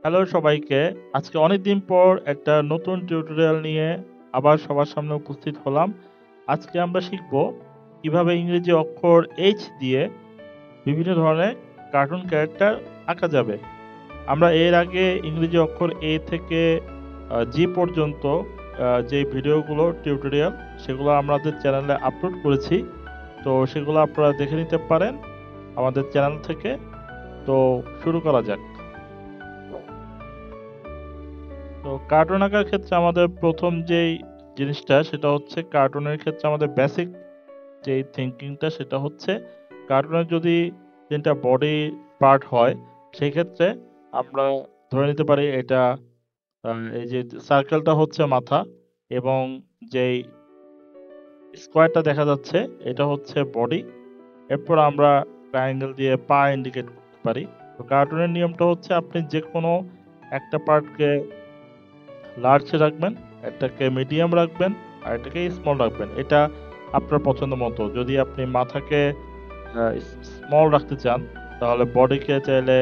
Hello সবাইকে। আজকে অনেকদিন পর একটা নতুন টিউটোরিয়াল নিয়ে আবার সবার সামনে উপস্থিত হলাম। আজকে আমরা শিখব কিভাবে ইংরেজি অক্ষর H দিয়ে বিভিন্ন ধরনের কার্টুন ক্যারেক্টার আঁকা যাবে। আমরা এর আগে ইংরেজি অক্ষর A থেকে G পর্যন্ত যে ভিডিওগুলো টিউটোরিয়াল সেগুলো আমাদের চ্যানেলে আপলোড করেছি। তো সেগুলো আপনারা দেখে নিতে পারেন আমাদের চ্যানেল থেকে। তো শুরু করা যাক। তো কার্টুন আঁকার ক্ষেত্রে আমাদের প্রথম যেই জিনিসটা সেটা হচ্ছে কার্টুনের ক্ষেত্রে আমাদের বেসিক যেই থিঙ্কিংটা সেটা হচ্ছে কার্টুনের যদি তিনটা বডি পার্ট হয় সেই ক্ষেত্রে আমরা ধরে নিতে পারি এটা এই যে সার্কেলটা হচ্ছে মাথা এবং যেই স্কোয়ারটা দেখা যাচ্ছে এটা হচ্ছে বডি। এরপর আমরা ট্রায়াঙ্গেল দিয়ে পা ইন্ডিকেট করতে পারি। তো কার্টুনের নিয়মটা হচ্ছে আপনি যে কোনো একটা পার্টকে লার্জ রাখবেন, একটাকে মিডিয়াম রাখবেন, আর এটাকে স্মল রাখবেন। এটা আপনার পছন্দ মতো। যদি আপনি মাথাকে স্মল রাখতে চান তাহলে বডিকে চাইলে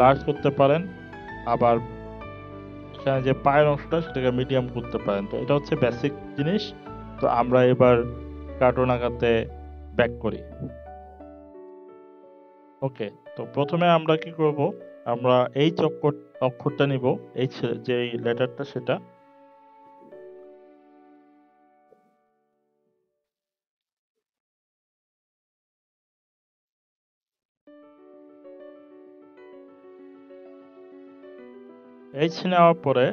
লার্জ করতে পারেন, আবার এখানে যে পায়ের অংশটা সেটাকে মিডিয়াম করতে পারেন। তো এটা হচ্ছে বেসিক জিনিস। তো আমরা এবার কার্টুন আঁকাতে ব্যাক করি। ওকে, তো প্রথমে আমরা কি করব, আমরা এইচ অক্ষরটা নিব, এইচ যে লেটারটা সেটা। এইচ নেওয়ার পরে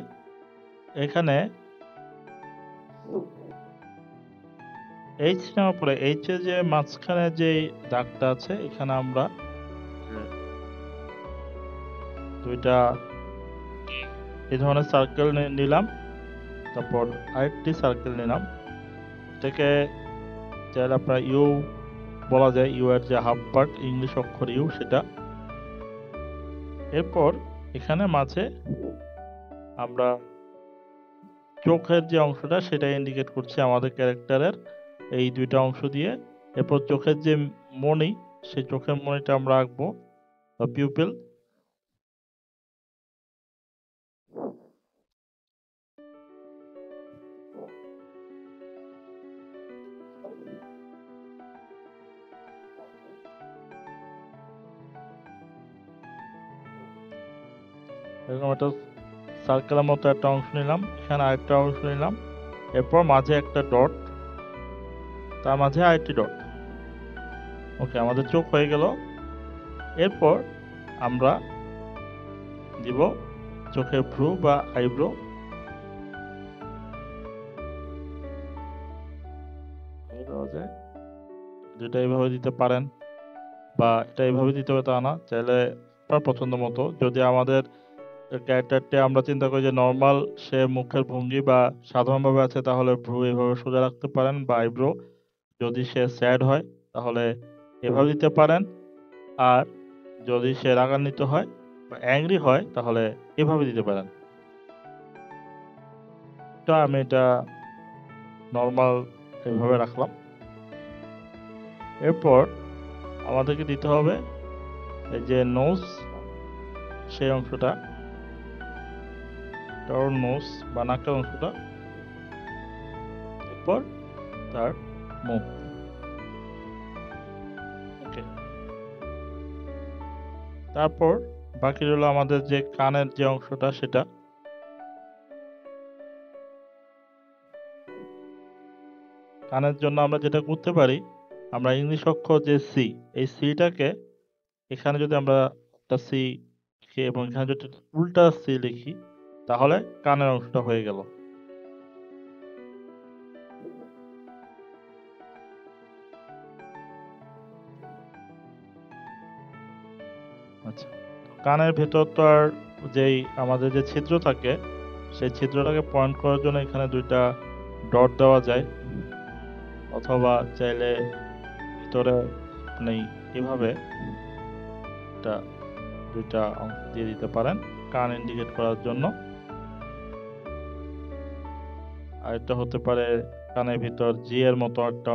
এখানে এইচ নেওয়ার পরে এইচ এর যে মাঝখানে যে দাগটা আছে এখানে আমরা দুইটা এই ধরনের সার্কেল নিলাম, তারপর আরেকটি সার্কেল নিলাম। এটাকে চাইলে আপনার ইউ বলা যায়, ইউ এর যে হাফ পার্ট ইংলিশ অক্ষর ইউ সেটা। এরপর এখানে মাঝে আমরা চোখের যে অংশটা সেটা ইন্ডিকেট করছি আমাদের ক্যারেক্টারের এই দুইটা অংশ দিয়ে। এরপর চোখের যে মণি সেই চোখের মণিটা আমরা আঁকবো, বা পিউপিল। এরকম একটা সার্কেলের মতো একটা অংশ নিলাম, এখানে আরেকটা অংশ নিলাম, এরপর মাঝে একটা ডট, তার মাঝে আরেকটি ডট। ওকে, আমাদের চোখ হয়ে গেল। এরপর আমরা দিব চোখের ভ্রু বা আইব্রো। যেটা এইভাবে দিতে পারেন বা এটা এইভাবে দিতে হবে তা না, চাইলে আপনার পছন্দ মতো। যদি আমাদের ক্যারেক্টারটা আমরা চিন্তা করি যে নর্মাল সে মুখের ভঙ্গি বা সাধারণভাবে আছে তাহলে ভ্রু এইভাবে সোজা রাখতে পারেন বা আইব্রো। যদি সে স্যাড হয় তাহলে এভাবে দিতে পারেন, আর যদি সে রাগান্বিত হয় বা অ্যাংরি হয় তাহলে এভাবে দিতে পারেন। তো আমি এটা নর্মাল এভাবে রাখলাম। এরপর আমাদেরকে দিতে হবে এই যে নোজ, সেই অংশটা, নোজ বা নাকের অংশটা, এরপর তার মুখ। ওকে, তারপর বাকি রইল আমাদের যে কানের যে অংশটা সেটা। কানের জন্য আমরা যেটা করতে পারি, আমরা ইংলিশ অক্ষর যে সি, এই সিটাকে এখানে যদি আমরা একটা সি লিখি এবং এখানে যদি উল্টা সি লিখি তাহলে কানের অংশটা হয়ে গেল। আচ্ছা, কানের ভেতর তো আর যেই আমাদের যে ছিদ্র থাকে সেই ছিদ্রটাকে পয়েন্ট করার জন্য এখানে দুইটা ডট দেওয়া যায়, অথবা চাইলে ভিতরে আপনি এভাবে একটা দুইটা অংশ দিয়ে দিতে পারেন কান ইন্ডিকেট করার জন্য। আর এটা হতে পারে কানের ভিতর জি এর মতো একটা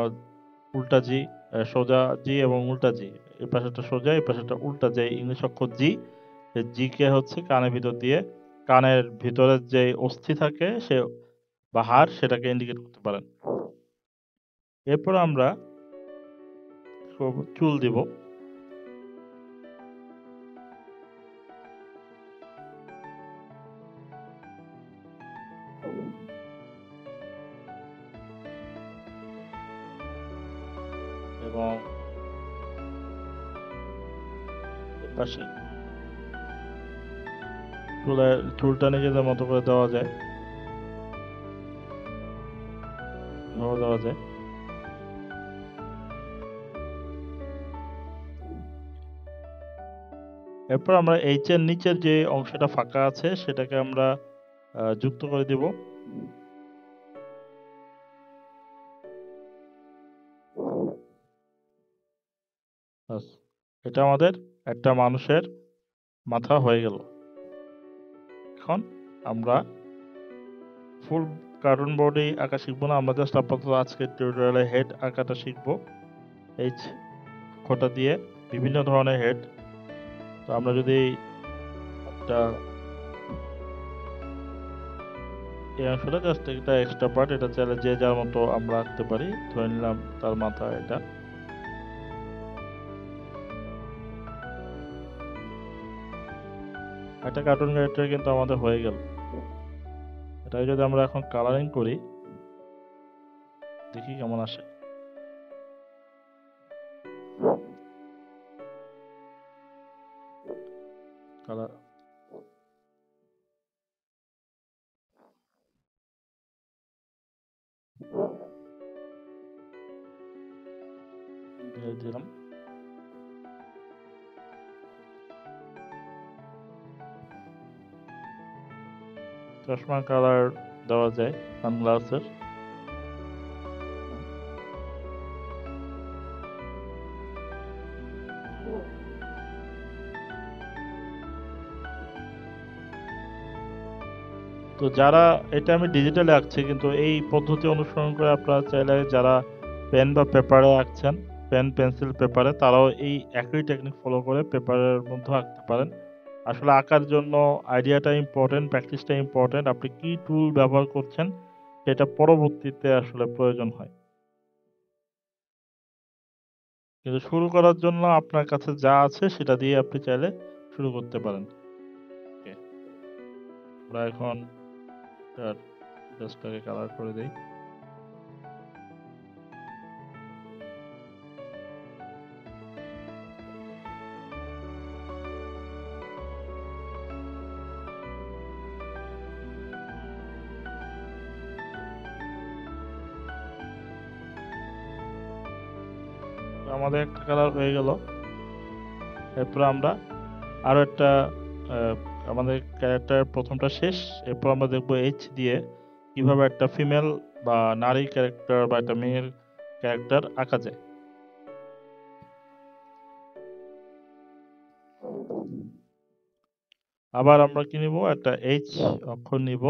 উল্টা জি, সোজা জি এবং উল্টা জি, এই পাশেটা সোজা এই পাশেটা উল্টা, যে ইংলিশ অক্ষর জি জি কে হচ্ছে কানের ভিতর দিয়ে কানের ভিতরের যে অস্থি থাকে সে বা হাড় সেটাকে ইন্ডিকেট করতে পারেন। এরপর আমরা চুল দিব। এবং এপাশে চুলটা নিজেদের মতো করে দেওয়া যায়, দেওয়া যায়। এরপর আমরা এইচ এর নিচের যে অংশটা ফাঁকা আছে সেটাকে আমরা যুক্ত করে দিব। এটা আমাদের একটা মানুষের মাথা হয়ে গেল। এখন আমরা ফুল কার্টুন বডি আঁকা শিখবো না, আমরা জাস্ট আপাতত আজকের টিউটোরিয়ালে হেড আঁকাটা শিখবো। এইচ অক্ষরটা দিয়ে বিভিন্ন ধরনের হেড। তো আমরা যদি একটা এই অংশটা জাস্ট এটা এক্সট্রা পার্ট, এটা চাইলে যে যার মতো আমরা আঁকতে পারি। ধরে নিলাম তার মাথা এটা। একটা কার্টুন ক্যারেক্টার কিন্তু আমাদের হয়ে গেল। এটাকে যদি আমরা এখন কালারিং করি দেখি কেমন আসে। কালার দিলাম। চশমা কালার দেওয়া যায় সানগ্লাসের। তো যারা এটা আমি ডিজিটালে আঁকছি, কিন্তু এই পদ্ধতি অনুসরণ করে আপনারা চাইলে যারা পেন বা পেপারে আঁকছেন, পেন পেন্সিল পেপারে, তারাও এই একই টেকনিক ফলো করে পেপারের মধ্যে আঁকতে পারেন। আসলে আঁকার জন্য আইডিয়াটা ইম্পর্টেন্ট, প্র্যাকটিসটা ইম্পর্টেন্ট। আপনি কি টুল ব্যবহার করছেন সেটা পরবর্তীতে আসলে প্রয়োজন হয়। কিন্তু শুরু করার জন্য আপনার কাছে যা আছে সেটা দিয়ে আপনি চাইলে শুরু করতে পারেন। আমরা এখন তার জাস্টটাকে কালার করে দেই। আমাদের একটা কালার হয়ে গেল। এরপর আমরা আরো একটা আমাদের ক্যারেক্টার প্রথমটা শেষ। এরপর আমরা দেখবো এইচ দিয়ে কিভাবে একটা ফিমেল বা নারী ক্যারেক্টার বা একটা মেয়ের ক্যারেক্টার আঁকা যায়। আবার আমরা কি নিব, একটা এইচ অক্ষর নিব।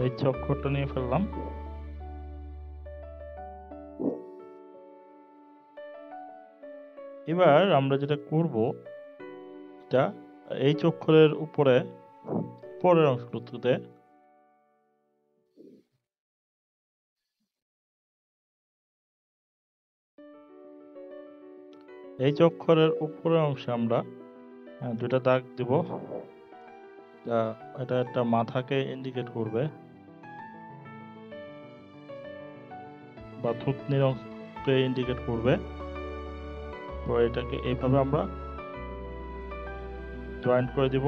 এইচ অক্ষরটা নিয়ে ফেললাম। এবার আমরা যেটা করব, এটা এইচ অক্ষরের উপরে পরের অংশটুকুতে এইচ অক্ষরের উপরের অংশে আমরা দুটা দাগ দিব। এটা একটা মাথাকে ইন্ডিকেট করবে বা থুতনির অংশকে ইন্ডিকেট করবে। তো এটাকে এইভাবে আমরা জয়েন্ট করে দিব।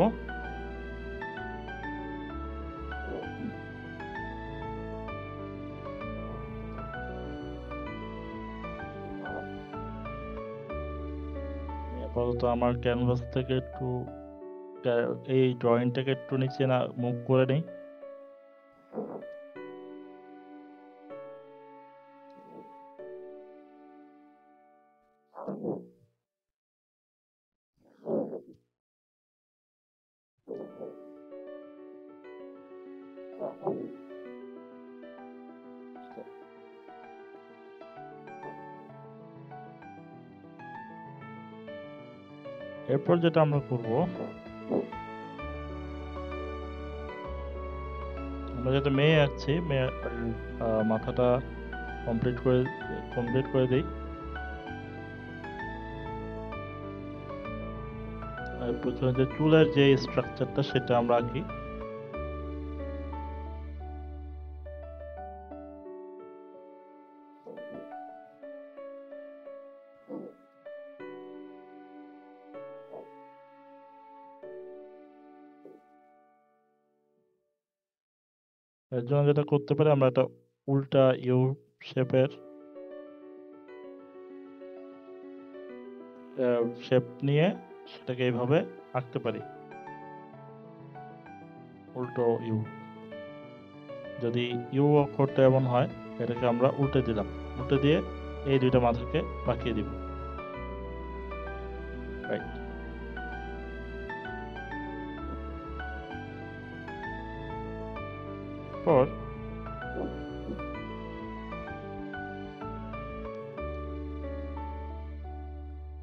আপাতত আমার ক্যানভাস থেকে একটু এই ড্রয়িংটাকে একটু নিচে না মুভ করে নেই। এরপর যেটা আমরা করব, আমরা যেটা মেয়ে আঁকছি, মেয়ে মাথাটা কমপ্লিট করে দিই। আর প্রথমে যে চুলের যে স্ট্রাকচারটা সেটা আমরা আঁকি। এর জন্য যেটা করতে পারি, আমরা একটা উল্টা ইউ শেপের শেপ নিয়ে সেটাকে এইভাবে আঁকতে পারি, উল্টো ইউ। যদি ইউ অক্ষরটা এমন হয়, এটাকে আমরা উল্টে দিলাম, উল্টে দিয়ে এই দুইটা মাথাকে বাঁকিয়ে দিব। রাইট। পর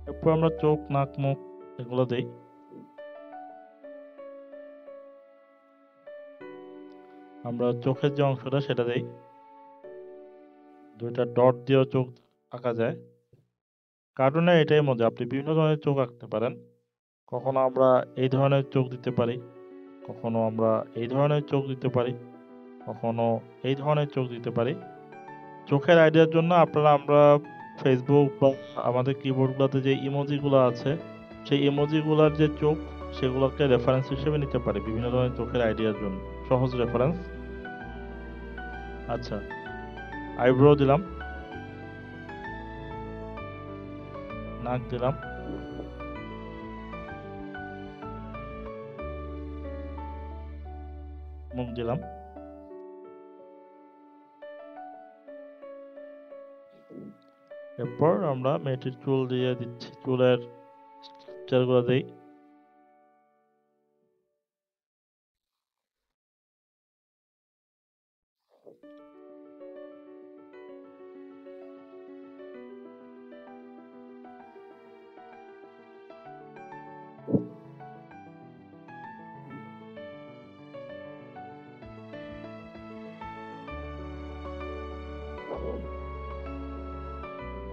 এরপর আমরা চোখ, নাক, মুখ এগুলো দেই। আমরা চোখের যে অংশটা সেটা দেই, দুইটা ডট দিয়েও চোখ আঁকা যায়। কার্টুনে এটাই মজা, আপনি বিভিন্ন ধরনের চোখ আঁকতে পারেন। কখনো আমরা এই ধরনের চোখ দিতে পারি, কখনো আমরা এই ধরনের চোখ দিতে পারি, কখনো এই ধরনের চোখ দিতে পারি। চোখের আইডিয়ার জন্য আমরা ফেসবুক বা আমাদের কিবোর্ডগুলোতে যে ইমোজিগুলো আছে, সেই ইমোজিগুলোর যে চোখ, সেগুলোকে রেফারেন্স হিসেবে নিতে পারি বিভিন্ন ধরনের চোখের আইডিয়ার জন্য। সহজ রেফারেন্স। আচ্ছা, আইব্রো দিলাম, নাক দিলাম, মুখ দিলাম। এরপর আমরা মেয়েটির চুল দিয়ে দিচ্ছি, চুলের স্ট্রাকচারগুলো দিই।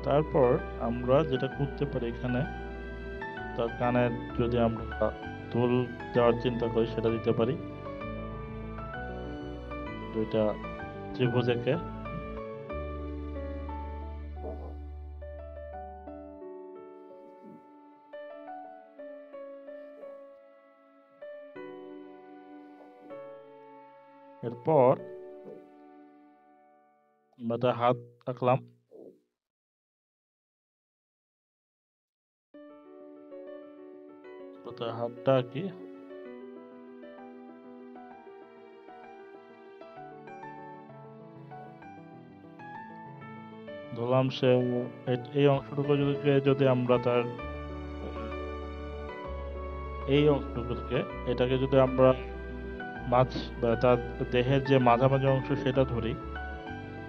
তারপর আমরা যেটা করতে পারি, এখানে তার কানের যদি আমরা দুল দেওয়ার চিন্তা করি, সেটা দিতে পারি, দুইটা ত্রিভুজ এঁকে। এরপর আমরা তার হাত আঁকলাম, তার হাতটা আঁকি। ধরলাম সে এই অংশটুকু যদি আমরা তার এই অংশটুকুকে, এটাকে যদি আমরা তার দেহের যে মাঝামাঝি অংশ সেটা ধরি,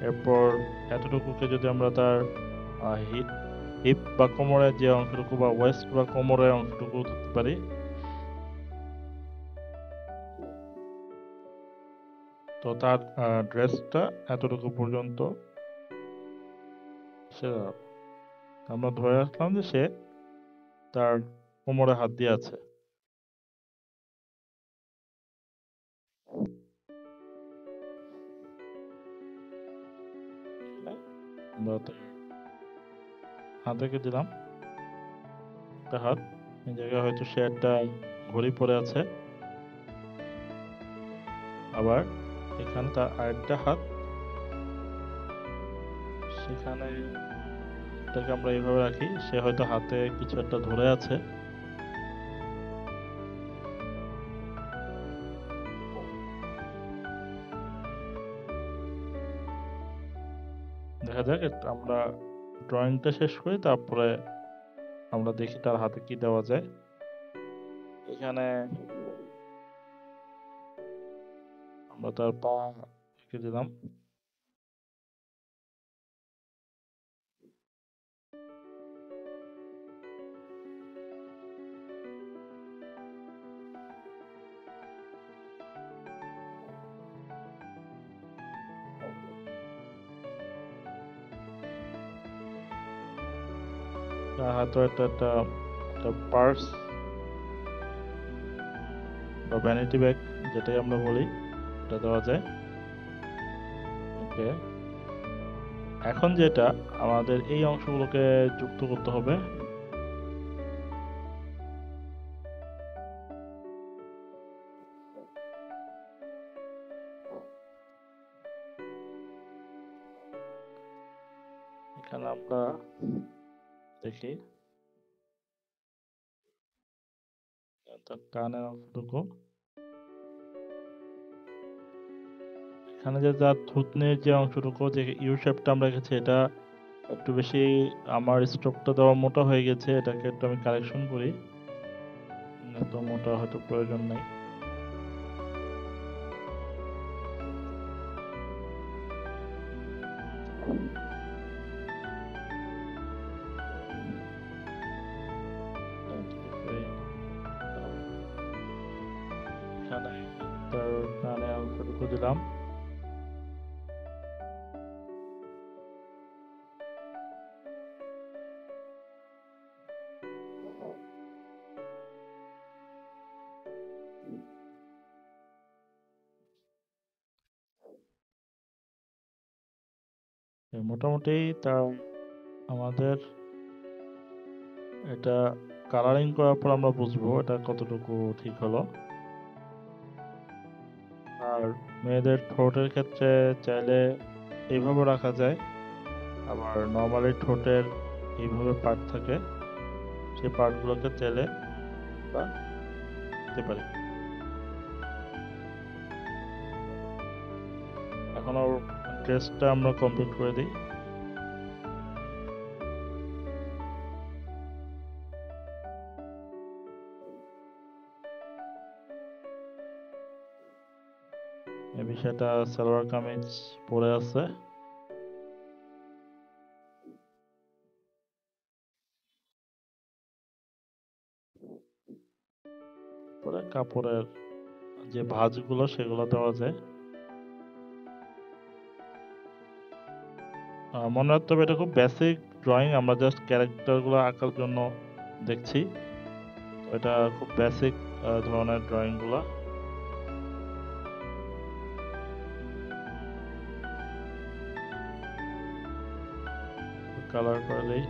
এরপর এতটুকুকে যদি আমরা তার হিপ বা কোমরের যে অংশটুকু বা ওয়েস্ট বা কোমরের অংশটুকু ধরতে পারি, তো তার ড্রেসটা এতটুকু পর্যন্ত সে আমরা ধরে রাখলাম যে সে তার কোমরে হাত দিয়ে আছে। আমরা তার হাতে দিলাম একটা হাত, এই জায়গায় হয়তো সে একটা ঘড়ি পরে আছে, আবার এখানে তার আরেকটা হাত, সেখানে এটাকে আমরা এইভাবে রাখি, সে হয়তো হাতে কিছু একটা ধরে আছে। দেখা যাক আমরা ড্রয়িংটা শেষ করি, তারপরে আমরা দেখি তার হাতে কি দেওয়া যায়। এখানে আমরা তার পা এঁকে দিলাম। তার হাতে একটা পার্স বা ভ্যানিটি ব্যাগ যেটাই আমরা বলি, এটা দেওয়া যায়। ওকে, এখন যেটা আমাদের এই অংশগুলোকে যুক্ত করতে হবে। এখানে আমরা দেখি তার কানের অংশটুকু, এখানে যে যার থুতনির যে অংশটুকু যে ইউ শেপটা আমরা রেখেছি, এটা একটু বেশি আমার স্ট্রোকটা দেওয়া মোটা হয়ে গেছে, এটাকে একটু আমি কারেকশন করি। এত মোটা হয়তো প্রয়োজন নেই। এখানে তার কানে অংশটুকু দিলাম। মোটামুটি তার আমাদের এটা কালারিং করার পর আমরা বুঝবো এটা কতটুকু ঠিক হলো। আর মেয়েদের ঠোঁটের ক্ষেত্রে চাইলে এইভাবে রাখা যায়, আবার নর্মালি ঠোঁটের এইভাবে পার্ট থাকে, সেই পার্টগুলোকে চাইলে আমরা দিতে পারি। এখন ওর ড্রেসটা আমরা কমপ্লিট করে দিই। এই বিষয়টা সালোয়ার কামিজ পরে আছে, পরে কাপড়ের যে ভাঁজগুলো সেগুলো দেওয়া যায়। মনে রাখতে হবে এটা খুব বেসিক ড্রয়িং, আমরা জাস্ট ক্যারেক্টারগুলো আঁকার জন্য দেখছি। এটা খুব বেসিক ধরনের ড্রয়িংগুলো। কালার করে দিই।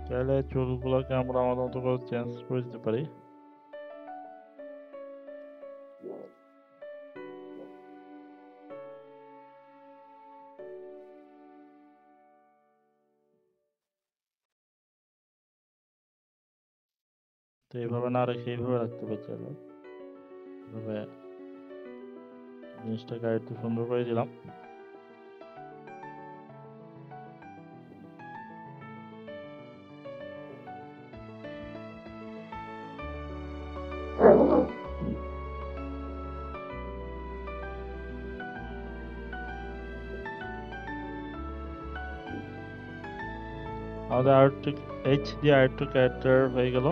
চাইলে চুলগুলোকে আমরা আমাদের মতো করে চেঞ্জ করে দিতে পারি। তো এইভাবে না রেখে এইভাবে রাখতে পারি, চাইলে এইভাবে জিনিসটাকে একটু সুন্দর করে দিলাম। আমাদের আরেকটু এইচ দিয়ে আরেকটু ক্যারেক্টার হয়ে গেল।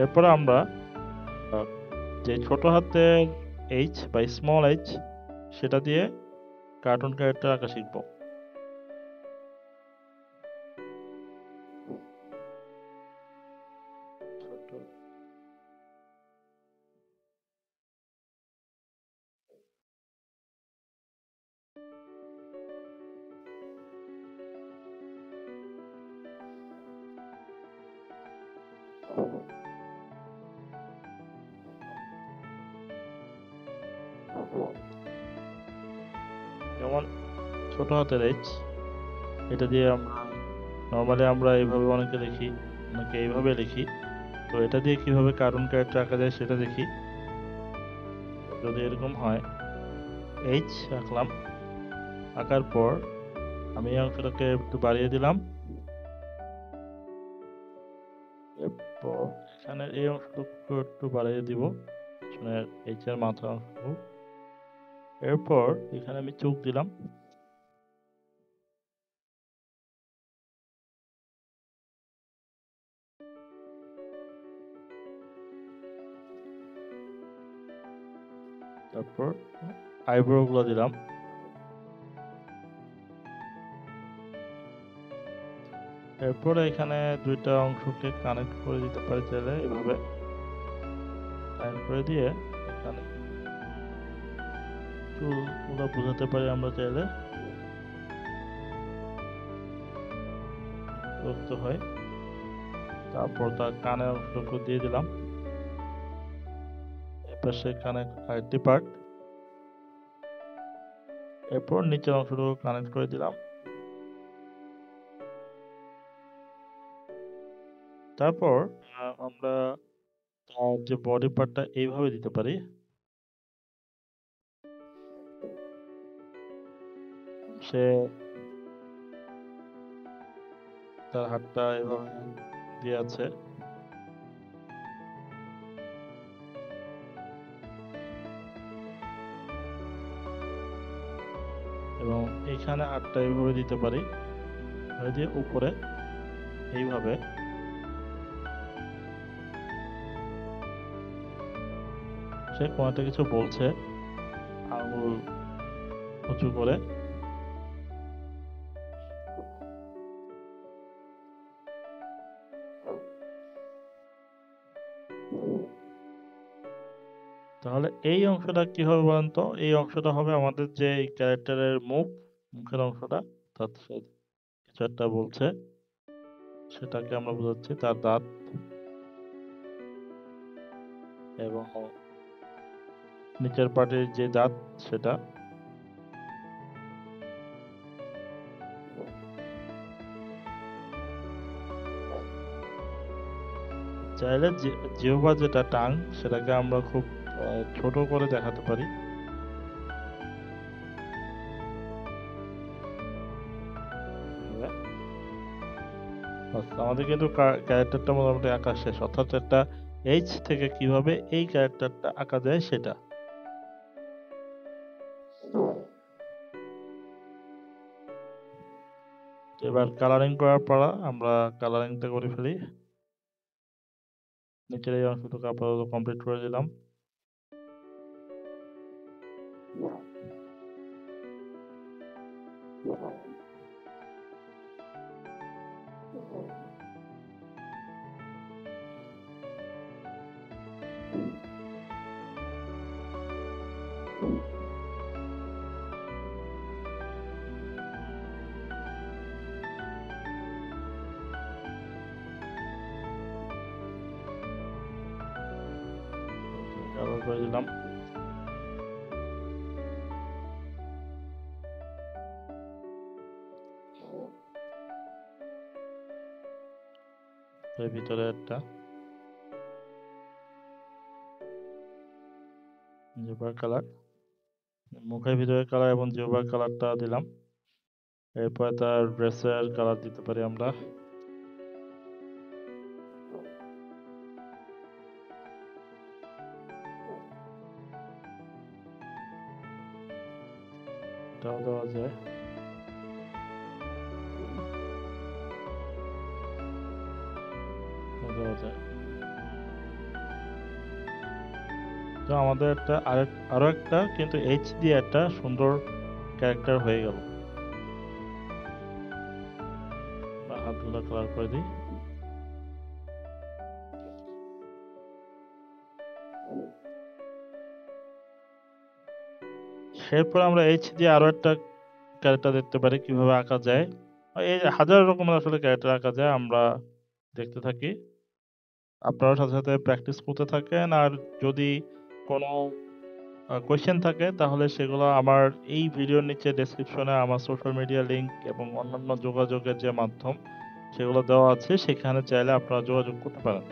এরপরে আমরা যে ছোট হাতের এইচ বা স্মল এইচ সেটা দিয়ে কার্টুন ক্যারেক্টার আঁকা শিখবো। যেমন ছোট হাতের এইচ, এটা দিয়ে আমরা নর্মালি আমরা এইভাবে অনেকে লিখি, অনেকে এইভাবে লিখি। তো এটা দিয়ে কিভাবে কার্টুন ক্যারেক্টার আঁকা যায় সেটা দেখি। যদি এরকম হয়, এইচ আঁকলাম, আঁকার পর আমি এই অংশটাকে একটু বাড়িয়ে দিলাম। এরপর এখানে এই অংশটুকু একটু বাড়িয়ে দিব, পিছনের এইচ এর মাথার অংশটুকু। এরপর এখানে আমি চোখ দিলাম। তারপর আইব্রো গুলো দিলাম। এরপর এখানে দুইটা অংশকে কানেক্ট করে দিতে পারি চাইলে, এভাবে কানেক্ট করে দিয়ে এখানে চুলগুলো বোঝাতে পারি আমরা চাইলে, করতে হয়। তারপর তার কানের অংশটুকু দিয়ে দিলাম। এরপর সেখানে আরেকটি পার্ট, এরপর নিচের অংশটুকু কানেক্ট করে দিলাম। তারপর আমরা তার যে বডি পার্টটা এইভাবে দিতে পারি। সে তার হাতটা এভাবে দিয়ে আছে, এবং এইখানে হাতটা এইভাবে দিতে পারি, দিয়ে উপরে এইভাবে সে কোনো একটা কিছু বলছে আঙুল উঁচু করে। তাহলে এই অংশটা কি হবে বলেন তো? এই অংশটা হবে আমাদের যে ক্যারেক্টারের মুখের অংশটা, অর্থাৎ সে কিছু একটা বলছে, সেটাকে আমরা বোঝাচ্ছি তার দাঁত, এবং নিচের পার্টের যে দাঁত সেটা। চাইলে জিহ্বা যেটা টাং, সেটাকে আমরা খুব ছোট করে দেখাতে পারি। আমাদের কিন্তু ক্যারেক্টারটা মোটামুটি আঁকা শেষ, অর্থাৎ একটা এইচ থেকে কিভাবে এই ক্যারেক্টারটা আঁকা যায় সেটা। এবার কালারিং করার পর আমরা কালারিংটা করে ফেলি। নিচের এই অংশটুকু আপাতত কমপ্লিট করে দিলাম। কালার করে দিলাম। এর ভিতরে একটা জিহ্বার কালার, মুখের ভিতরে কালার এবং জিহ্বার কালারটা দিলাম। এরপর তার ড্রেসের কালার দিতে পারি আমরা। এটাও দেওয়া যায়। তো আমাদের আরো একটা কিন্তু এইচ দিয়ে একটা সুন্দর ক্যারেক্টার হয়ে গেল। হাতগুলো কালার করে দিই। এরপর আমরা এইচ দিয়ে আরো একটা ক্যারেক্টার দেখতে পারি কিভাবে আঁকা যায়। এই হাজার রকমের আসলে ক্যারেক্টার আঁকা যায়, আমরা দেখতে থাকি। আপনারা সাথে সাথে প্র্যাকটিস করতে থাকেন, আর যদি কোনো কোয়েশ্চেন থাকে তাহলে সেগুলো আমার এই ভিডিওর নিচে ডেসক্রিপশনে আমার সোশ্যাল মিডিয়া লিংক এবং অন্যান্য যোগাযোগের যে মাধ্যম সেগুলো দেওয়া আছে, সেখানে চাইলে আপনারা যোগাযোগ করতে পারেন।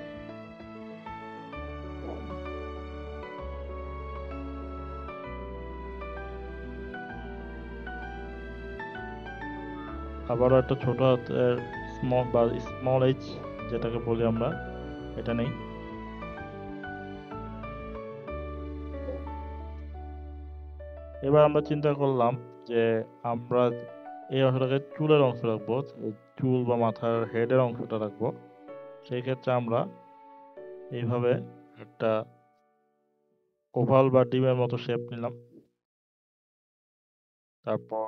আবারও একটা ছোট হাতের স্মল এইচ যেটাকে বলি আমরা, এটা নেই। এবার আমরা চিন্তা করলাম যে আমরা এই অংশটাকে চুলের অংশ রাখবো, চুল বা মাথার হেডের অংশটা রাখবো। সেই ক্ষেত্রে আমরা এইভাবে একটা ওভাল বা ডিমের মতো শেপ নিলাম, তারপর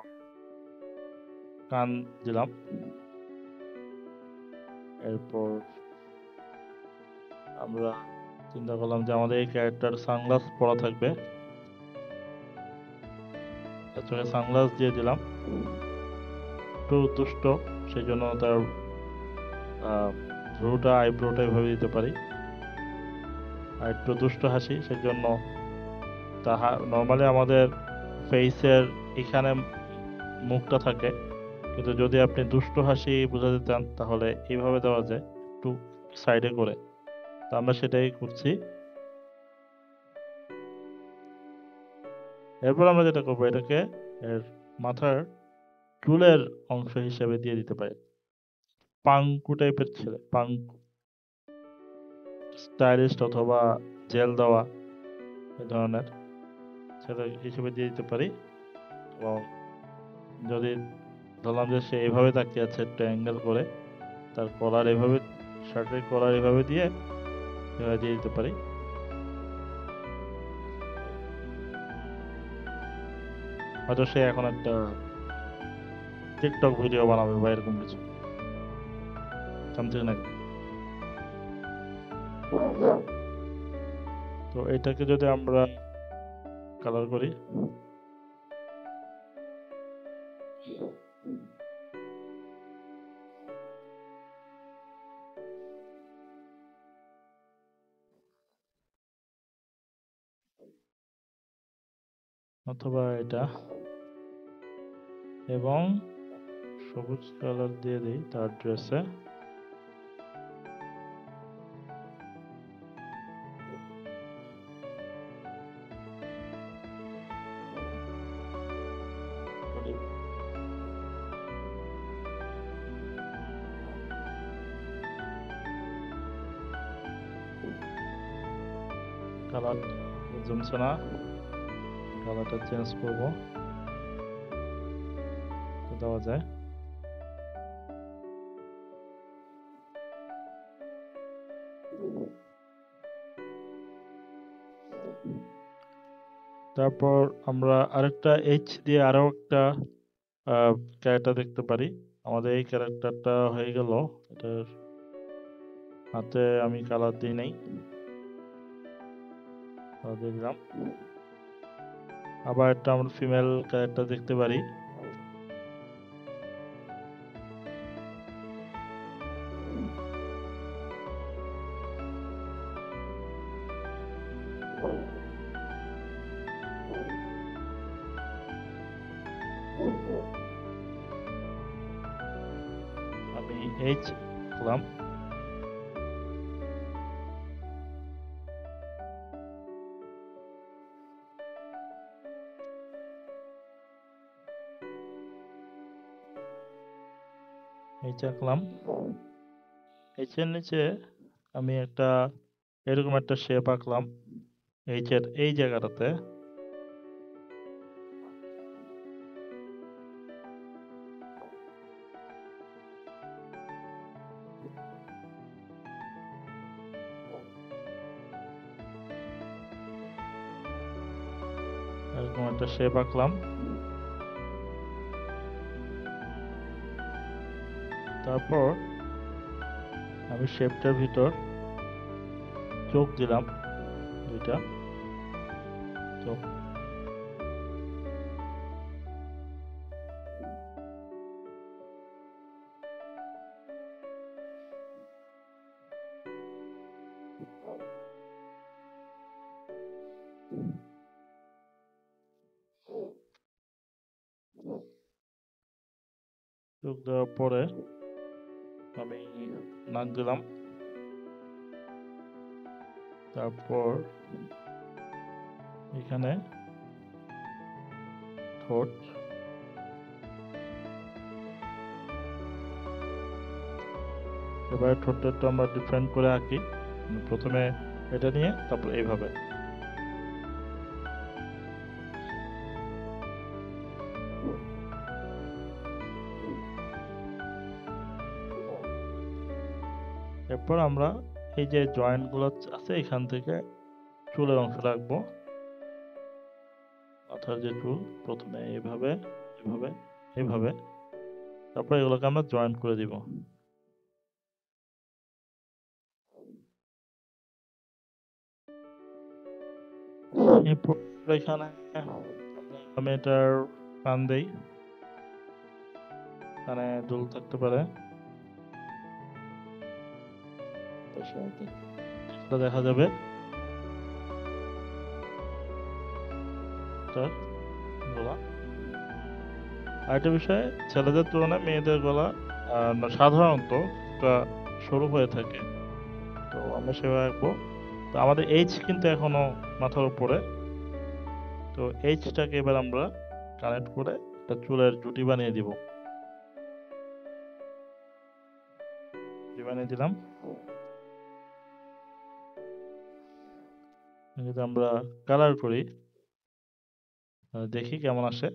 কান দিলাম, এরপর আমরা চিন্তা করলাম যে আমাদের এই ক্যারেক্টার সানগ্লাস পরা থাকবে, চোখে সানগ্লাস দিয়ে দিলাম। একটু দুষ্ট, সেই জন্য তার ভ্রুটা আইব্রোটা এভাবে দিতে পারি। আর একটু দুষ্ট হাসি, সেই জন্য নর্মালি আমাদের ফেসের এখানে মুখটা থাকে, কিন্তু যদি আপনি দুষ্ট হাসি বোঝাতে চান তাহলে এইভাবে দেওয়া যায়, একটু সাইডে করে। তো আমরা সেটাই করছি। এরপর আমরা যেটা করবো, এটাকে এর মাথার চুলের অংশ হিসেবে দিয়ে দিতে পারি। পাঙ্কু টাইপের ছেলে, পাঙ্কু স্টাইলিস্ট অথবা জেল দেওয়া এই ধরনের ছেলে হিসেবে দিয়ে দিতে পারি। এবং যদি ধরলাম যে সে এইভাবে তাকিয়ে আছে একটু অ্যাঙ্গেল করে, তার কলার এভাবে, শার্টের কলার এভাবে দিয়ে দিতে পারি। হয়তো সে এখন একটা টিকটক ভিডিও বানাবে বা এরকম কিছু, সামথিং লাইক। তো এটাকে যদি আমরা কালার করি, অথবা এটা, এবং সবুজ কালার দিয়ে দিই তার ড্রেসে। কালার জমছে না, কালারটা চেঞ্জ করব, দেওয়া যায়। তারপর আমরা আরেকটা এইচ দিয়ে আরো একটা ক্যারেক্টার দেখতে পারি। আমাদের এই ক্যারেক্টারটা হয়ে গেল, এটার হাতে আমি কালার দিই নাই, দিয়ে দিলাম। আবার একটা আমরা ফিমেল ক্যারেক্টার দেখতে পারি। আমি এইচ লিখলাম, এইচ আঁকলাম। এইচের নিচে আমি একটা এরকম একটা শেপ আঁকলাম এইচের এই জায়গাটাতে। এরকম একটা শেপ আঁকলাম। তারপর আমি শেপটার ভিতর চোখ দিলাম, দুইটা চোখ। চোখ দেওয়ার পরে আমি নাক দিলাম, তারপর এখানে ঠোঁট, এবারে ঠোঁটটা একটু আমরা ডিফারেন্ট করে আঁকি। প্রথমে এটা নিয়ে তারপর এইভাবে। এরপর আমরা এই যে জয়েন্ট গুলো আছে এখান থেকে চুলের অংশ রাখবো, মাথার যে চুল, প্রথমে এইভাবে এইভাবে এইভাবে, তারপর এগুলোকে আমরা জয়েন্ট করে দিব। এরপর এখানে আমি এটার কান দেই, কানে দুল থাকতে পারে, দেখা যাবে তার গলা। আরেকটা বিষয়, ছেলেদের তুলনায় মেয়েদের গলা সাধারণত সরু হয়ে থাকে, তো আমরা সেভাবে রাখবো। তো আমাদের এইচ কিন্তু এখনো মাথার উপরে, তো এইচটাকে এবার আমরা কানেক্ট করে একটা চুলের জুটি বানিয়ে দিব। বানিয়ে দিলাম। যদি আমরা কালার করি দেখি কেমন আসে।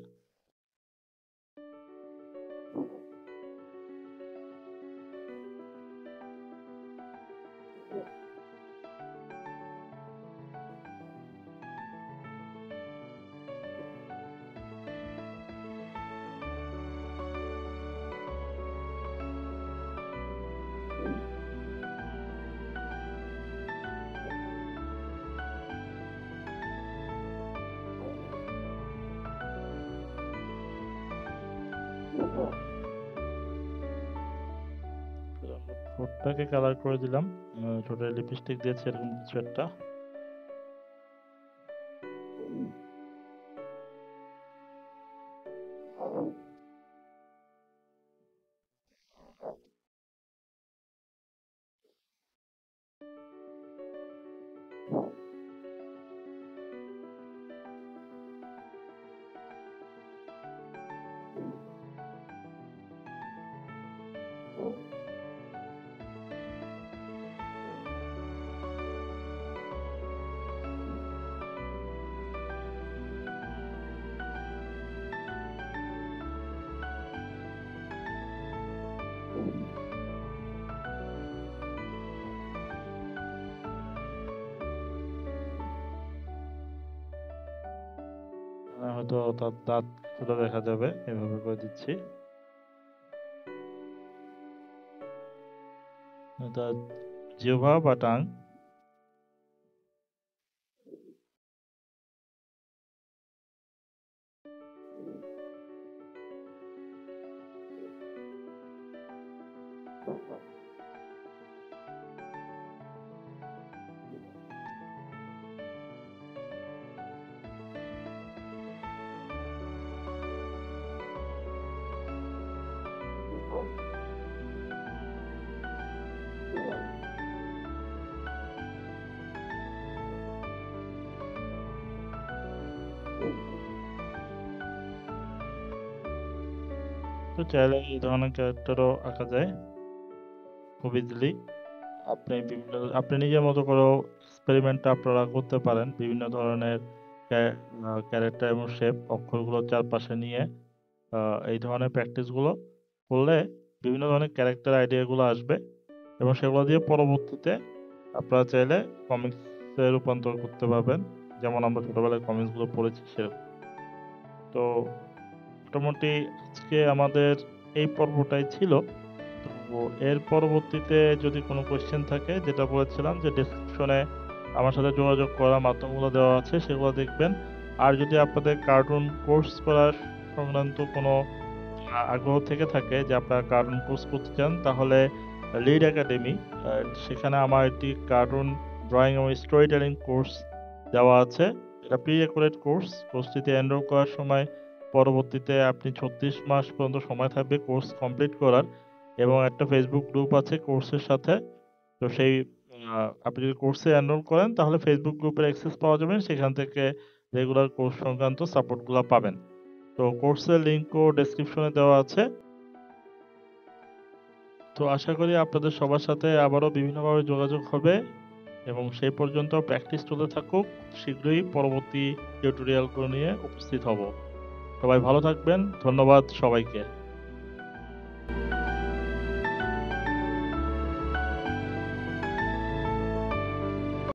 ঠোঁটটাকে কালার করে দিলাম, ঠোঁটে লিপস্টিক দিয়েছি এরকম কিছু একটা। হয়তো তার দাঁত গুলো দেখা যাবে, এভাবে করে দিচ্ছি। তার জিহ্বা বা টাং, তো চাইলে এই ধরনের ক্যারেক্টারও আঁকা যায় খুব ইজিলি। আপনি নিজের মতো করেও এক্সপেরিমেন্টটা আপনারা করতে পারেন, বিভিন্ন ধরনের ক্যারেক্টার এবং শেপ অক্ষরগুলো চারপাশে নিয়ে এই ধরনের প্র্যাকটিসগুলো করলে বিভিন্ন ধরনের ক্যারেক্টার আইডিয়াগুলো আসবে, এবং সেগুলো দিয়ে পরবর্তীতে আপনারা চাইলে কমিক্সে রূপান্তর করতে পারবেন, যেমন আমরা ছোটবেলায় কমিক্সগুলো পড়েছি সেরকম। তো মোটামুটি আজকে আমাদের এই পর্বটাই ছিল। তো এর পরবর্তীতে যদি কোনো কোয়েশ্চেন থাকে, যেটা বলেছিলাম যে ডেসক্রিপশনে আমার সাথে যোগাযোগ করার মাধ্যমগুলো দেওয়া আছে, সেগুলো দেখবেন। আর যদি আপনাদের কার্টুন কোর্স করার সংক্রান্ত কোনো আগ্রহ থেকে থাকে যে আপনারা কার্টুন কোর্স করতে চান, তাহলে লিড একাডেমি, সেখানে আমার একটি কার্টুন ড্রয়িং এবং স্টোরি টেলিং কোর্স দেওয়া আছে। এটা প্রি রেকর্ডেড কোর্সটিতে এনরোল করার সময় পরবর্তীতে আপনি 36 মাস পর্যন্ত সময় থাকবে কোর্স কমপ্লিট করার, এবং একটা ফেসবুক গ্রুপ আছে কোর্সের সাথে। তো সেই আপনি যদি কোর্সে এনরোল করেন তাহলে ফেসবুক গ্রুপের অ্যাক্সেস পাওয়া যাবেন, সেখান থেকে রেগুলার কোর্স সংক্রান্ত সাপোর্টগুলো পাবেন। তো কোর্সের লিঙ্কও ডেসক্রিপশনে দেওয়া আছে। তো আশা করি আপনাদের সবার সাথে আবারও বিভিন্নভাবে যোগাযোগ হবে, এবং সেই পর্যন্ত প্র্যাকটিস চলতে থাকুক। শীঘ্রই পরবর্তী টিউটোরিয়ালগুলো নিয়ে উপস্থিত হব। সবাই ভালো থাকবেন। ধন্যবাদ সবাইকে।